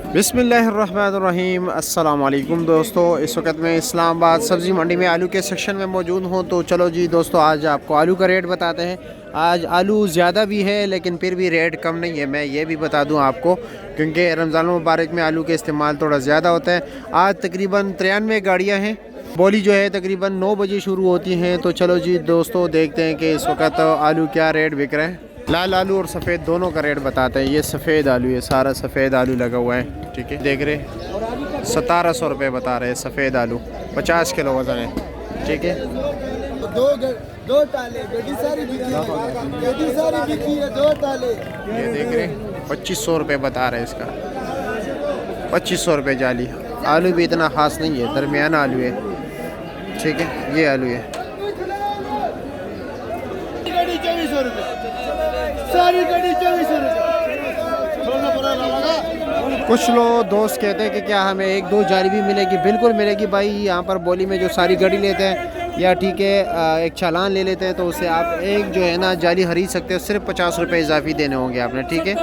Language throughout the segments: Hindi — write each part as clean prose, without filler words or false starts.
बिस्मिल्लाहिर्रहमानिर्रहीम। अस्सलाम वालेकुम दोस्तों, इस वक्त मैं इस्लामाबाद सब्ज़ी मंडी में आलू के सेक्शन में मौजूद हूँ। तो चलो जी दोस्तों, आज आपको आलू का रेट बताते हैं। आज आलू ज़्यादा भी है लेकिन फिर भी रेट कम नहीं है, मैं ये भी बता दूँ आपको, क्योंकि रमज़ान मुबारक में आलू के इस्तेमाल थोड़ा ज़्यादा होता है। आज तकरीबन 93 गाड़ियाँ हैं। बोली जो है तकरीबन 9 बजे शुरू होती हैं। तो चलो जी दोस्तों, देखते हैं कि इस वक्त आलू क्या रेट बिक रहे हैं। लाल आलू और सफ़ेद दोनों का रेट बताते हैं। ये सफ़ेद आलू, ये सारा सफ़ेद आलू लगा हुआ है, ठीक है, देख रहे 1700 रुपये बता रहे हैं सफ़ेद आलू, 50 किलो वज़न है, ठीक है। दो ताले सारी बिकी है, दो ताले। ये देख रहे 2500 रुपये बता रहे हैं इसका, 2500 रुपये जाली। आलू भी इतना ख़ास नहीं है, दरमियाना आलू है, ठीक है। ये आलू है सारी गड्डी 2400 कुछ लोग दोस्त कहते हैं कि क्या हमें एक दो जाली भी मिलेगी? बिल्कुल मिलेगी भाई। यहाँ पर बोली में जो सारी गाड़ी लेते हैं या ठीक है एक चालान ले लेते हैं, तो उससे आप एक जो है ना जाली खरीद सकते हो। सिर्फ 50 रुपये इजाफी देने होंगे आपने, ठीक है।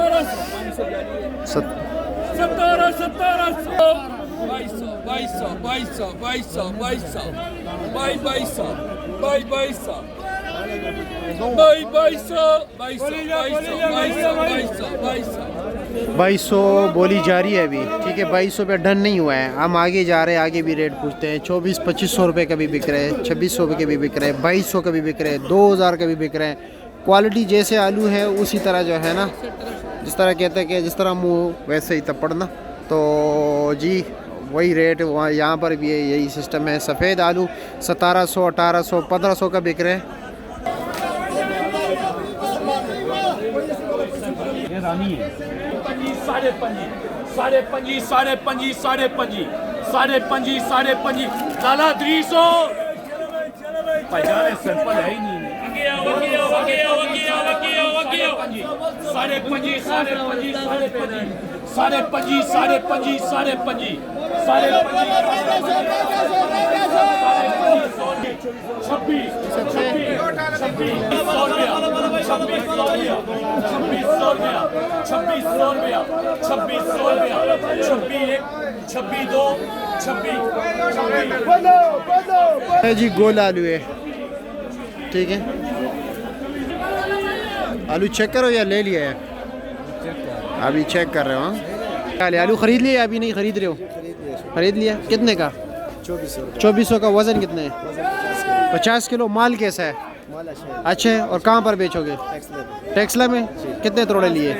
2200 बोली जारी है अभी, ठीक है। 2200 पे डन नहीं हुआ है, हम आगे जा रहे हैं, आगे भी रेट पूछते हैं। 2400-2500 रुपये का भी बिक रहे हैं, 2600 रुपये के भी बिक रहे हैं, 2200 का भी बिक रहे हैं, 2000 का भी बिक रहे हैं। क्वालिटी जैसे आलू है उसी तरह जो है ना, जिस तरह कहते हैं कि जिस तरह मुँह वैसे ही तपड़ना। तो जी वही रेट वहाँ यहाँ पर भी यही सिस्टम है। सफ़ेद आलू 1700, 1800, 1500 का बिक रहे हैं। साढ़े पंजी साला 300 पजाने सिंपल है ही नहीं। साढ़े पंजी जी गोल आलू है, ठीक है। आलू चेक करो या ले लिया है? अभी चेक कर रहे हो? हाँ, आलू खरीद लिया अभी नहीं खरीद रहे हो? खरीद लिया। कितने का? 2400 का। वज़न कितने है? 50 किलो। माल कैसा है? अच्छा है। और कहाँ पर बेचोगे? टेक्सला में। कितने तोड़े लिए?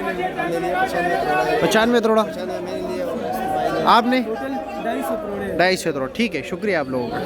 95 तोड़ा। आपने 250 तोड़ा, ठीक है। शुक्रिया आप लोगों का।